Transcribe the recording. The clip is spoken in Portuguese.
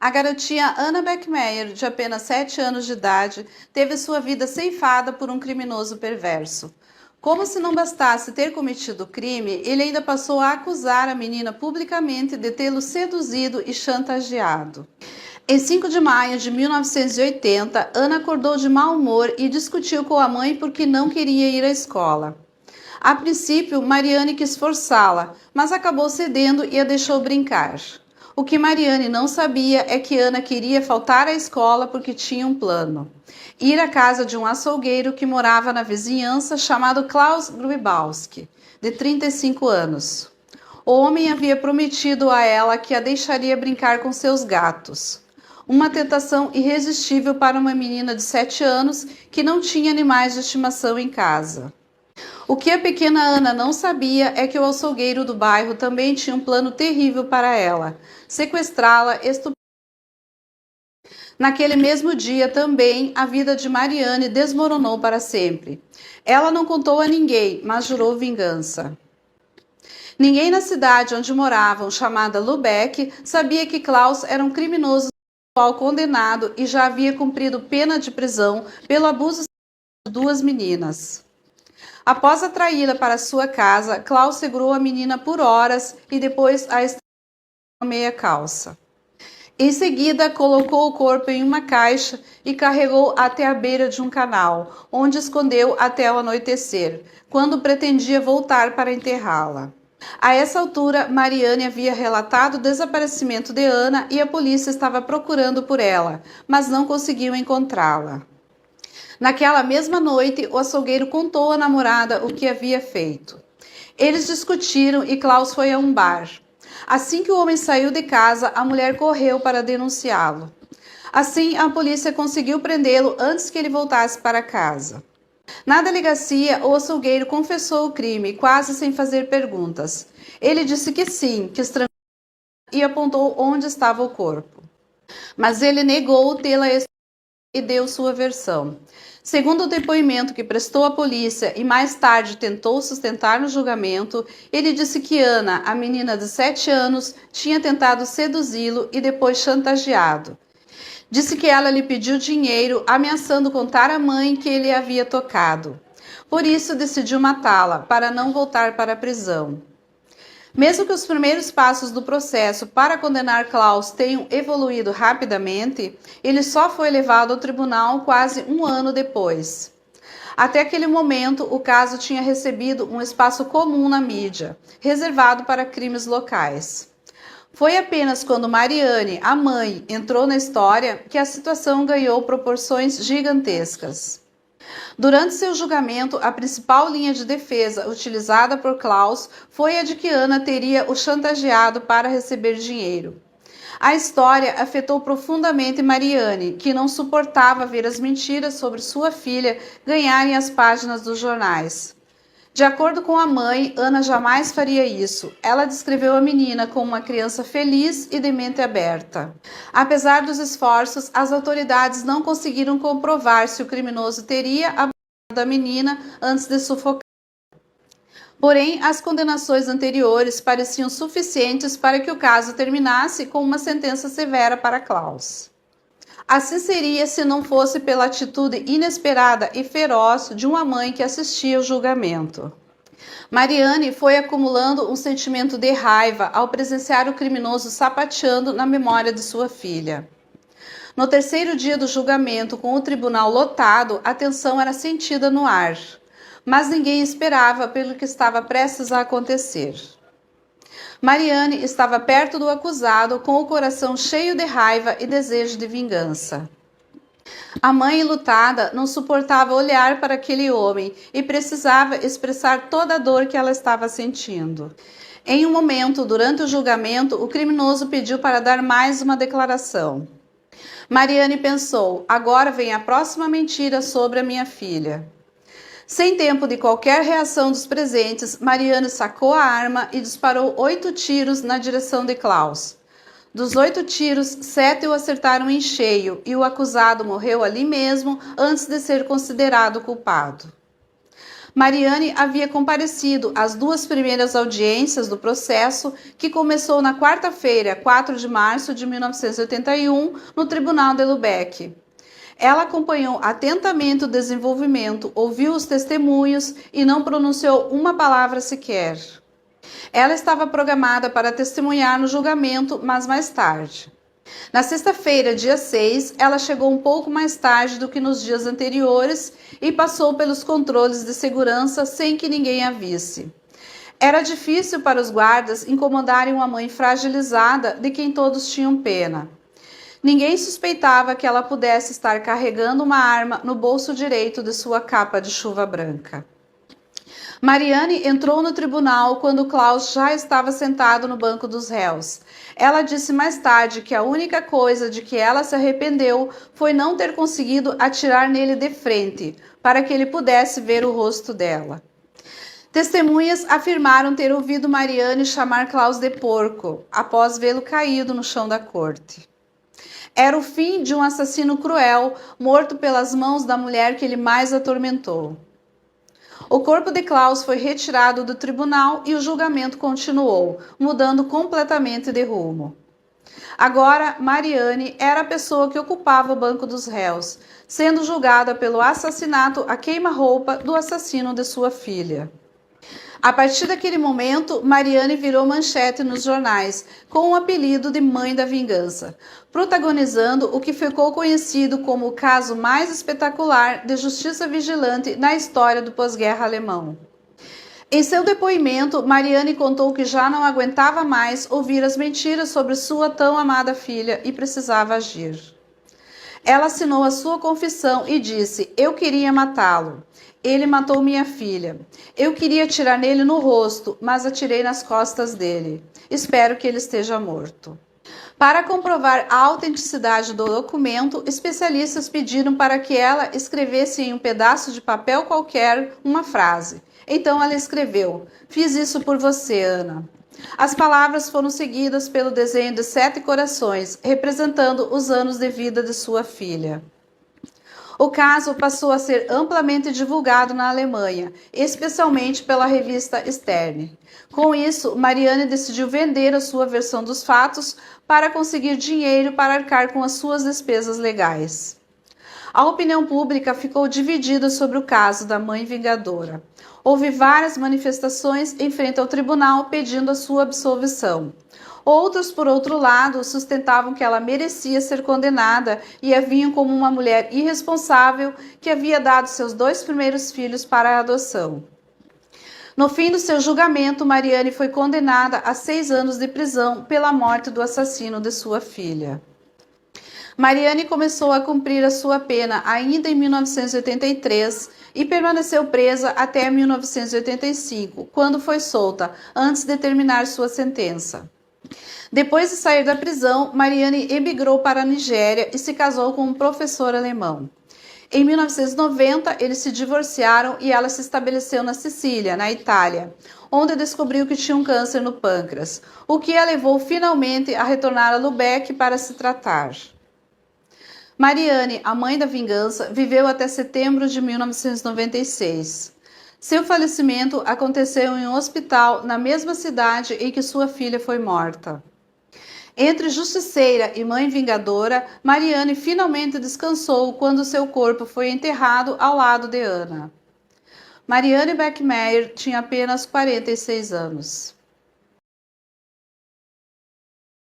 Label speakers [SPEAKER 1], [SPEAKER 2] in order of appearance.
[SPEAKER 1] A garotinha Anna Beckmeyer, de apenas 7 anos de idade, teve sua vida ceifada por um criminoso perverso. Como se não bastasse ter cometido o crime, ele ainda passou a acusar a menina publicamente de tê-lo seduzido e chantageado. Em 5 de maio de 1980, Anna acordou de mau humor e discutiu com a mãe porque não queria ir à escola. A princípio, Mariane quis forçá-la, mas acabou cedendo e a deixou brincar. O que Mariane não sabia é que Ana queria faltar à escola porque tinha um plano: ir à casa de um açougueiro que morava na vizinhança chamado Klaus Grubowski, de 35 anos. O homem havia prometido a ela que a deixaria brincar com seus gatos. Uma tentação irresistível para uma menina de 7 anos que não tinha animais de estimação em casa. O que a pequena Ana não sabia é que o açougueiro do bairro também tinha um plano terrível para ela: sequestrá-la, estuprá-la. Naquele mesmo dia também, a vida de Mariane desmoronou para sempre. Ela não contou a ninguém, mas jurou vingança. Ninguém na cidade onde moravam, chamada Lubeck, sabia que Klaus era um criminoso sexual condenado e já havia cumprido pena de prisão pelo abuso de 2 meninas. Após atraí-la para sua casa, Klaus segurou a menina por horas e depois a estrangulou com a meia calça. Em seguida, colocou o corpo em uma caixa e carregou até a beira de um canal, onde escondeu até o anoitecer, quando pretendia voltar para enterrá-la. A essa altura, Mariane havia relatado o desaparecimento de Ana e a polícia estava procurando por ela, mas não conseguiu encontrá-la. Naquela mesma noite, o açougueiro contou à namorada o que havia feito. Eles discutiram e Klaus foi a um bar. Assim que o homem saiu de casa, a mulher correu para denunciá-lo. Assim, a polícia conseguiu prendê-lo antes que ele voltasse para casa. Na delegacia, o açougueiro confessou o crime, quase sem fazer perguntas. Ele disse que sim, que estrangulou e apontou onde estava o corpo. Mas ele negou tê-la e deu sua versão. Segundo o depoimento que prestou à polícia e mais tarde tentou sustentar no julgamento, ele disse que Ana, a menina de 7 anos, tinha tentado seduzi-lo e depois chantageado. Disse que ela lhe pediu dinheiro, ameaçando contar à mãe que ele havia tocado. Por isso, decidiu matá-la, para não voltar para a prisão. Mesmo que os primeiros passos do processo para condenar Klaus tenham evoluído rapidamente, ele só foi levado ao tribunal quase um ano depois. Até aquele momento, o caso tinha recebido um espaço comum na mídia, reservado para crimes locais. Foi apenas quando Mariane, a mãe, entrou na história que a situação ganhou proporções gigantescas. Durante seu julgamento, a principal linha de defesa utilizada por Klaus foi a de que Ana teria o chantageado para receber dinheiro. A história afetou profundamente Mariane, que não suportava ver as mentiras sobre sua filha ganharem as páginas dos jornais. De acordo com a mãe, Ana jamais faria isso. Ela descreveu a menina como uma criança feliz e de mente aberta. Apesar dos esforços, as autoridades não conseguiram comprovar se o criminoso teria abusado da menina antes de sufocá-la. Porém, as condenações anteriores pareciam suficientes para que o caso terminasse com uma sentença severa para Klaus. Assim seria se não fosse pela atitude inesperada e feroz de uma mãe que assistia ao julgamento. Mariane foi acumulando um sentimento de raiva ao presenciar o criminoso sapateando na memória de sua filha. No terceiro dia do julgamento, com o tribunal lotado, a tensão era sentida no ar, mas ninguém esperava pelo que estava prestes a acontecer. Mariane estava perto do acusado, com o coração cheio de raiva e desejo de vingança. A mãe enlutada não suportava olhar para aquele homem e precisava expressar toda a dor que ela estava sentindo. Em um momento, durante o julgamento, o criminoso pediu para dar mais uma declaração. Mariane pensou: agora vem a próxima mentira sobre a minha filha. Sem tempo de qualquer reação dos presentes, Mariane sacou a arma e disparou 8 tiros na direção de Klaus. Dos 8 tiros, 7 o acertaram em cheio e o acusado morreu ali mesmo antes de ser considerado culpado. Mariane havia comparecido às 2 primeiras audiências do processo, que começou na quarta-feira, 4 de março de 1981, no Tribunal de Lubeck. Ela acompanhou atentamente o desenvolvimento, ouviu os testemunhos e não pronunciou uma palavra sequer. Ela estava programada para testemunhar no julgamento, mas mais tarde. Na sexta-feira, dia 6, ela chegou um pouco mais tarde do que nos dias anteriores e passou pelos controles de segurança sem que ninguém a visse. Era difícil para os guardas incomodarem uma mãe fragilizada de quem todos tinham pena. Ninguém suspeitava que ela pudesse estar carregando uma arma no bolso direito de sua capa de chuva branca. Mariane entrou no tribunal quando Klaus já estava sentado no banco dos réus. Ela disse mais tarde que a única coisa de que ela se arrependeu foi não ter conseguido atirar nele de frente, para que ele pudesse ver o rosto dela. Testemunhas afirmaram ter ouvido Mariane chamar Klaus de porco, após vê-lo caído no chão da corte. Era o fim de um assassino cruel, morto pelas mãos da mulher que ele mais atormentou. O corpo de Klaus foi retirado do tribunal e o julgamento continuou, mudando completamente de rumo. Agora, Mariane era a pessoa que ocupava o banco dos réus, sendo julgada pelo assassinato a queima-roupa do assassino de sua filha. A partir daquele momento, Mariane virou manchete nos jornais, com o apelido de Mãe da Vingança, protagonizando o que ficou conhecido como o caso mais espetacular de justiça vigilante na história do pós-guerra alemão. Em seu depoimento, Mariane contou que já não aguentava mais ouvir as mentiras sobre sua tão amada filha e precisava agir. Ela assinou a sua confissão e disse: "Eu queria matá-lo. Ele matou minha filha. Eu queria atirar nele no rosto, mas atirei nas costas dele. Espero que ele esteja morto." Para comprovar a autenticidade do documento, especialistas pediram para que ela escrevesse em um pedaço de papel qualquer uma frase. Então ela escreveu: "Fiz isso por você, Ana." As palavras foram seguidas pelo desenho de 7 corações, representando os anos de vida de sua filha. O caso passou a ser amplamente divulgado na Alemanha, especialmente pela revista Stern. Com isso, Mariane decidiu vender a sua versão dos fatos para conseguir dinheiro para arcar com as suas despesas legais. A opinião pública ficou dividida sobre o caso da mãe vingadora. Houve várias manifestações em frente ao tribunal pedindo a sua absolvição. Outros, por outro lado, sustentavam que ela merecia ser condenada e a viam como uma mulher irresponsável que havia dado seus 2 primeiros filhos para a adoção. No fim do seu julgamento, Mariane foi condenada a 6 anos de prisão pela morte do assassino de sua filha. Mariane começou a cumprir a sua pena ainda em 1983 e permaneceu presa até 1985, quando foi solta, antes de terminar sua sentença. Depois de sair da prisão, Mariane emigrou para a Nigéria e se casou com um professor alemão. Em 1990, eles se divorciaram e ela se estabeleceu na Sicília, na Itália, onde descobriu que tinha um câncer no pâncreas, o que a levou finalmente a retornar a Lubeck para se tratar. Mariane, a mãe da vingança, viveu até setembro de 1996. Seu falecimento aconteceu em um hospital na mesma cidade em que sua filha foi morta. Entre justiceira e mãe vingadora, Mariane finalmente descansou quando seu corpo foi enterrado ao lado de Ana. Mariane Beckmeyer tinha apenas 46 anos.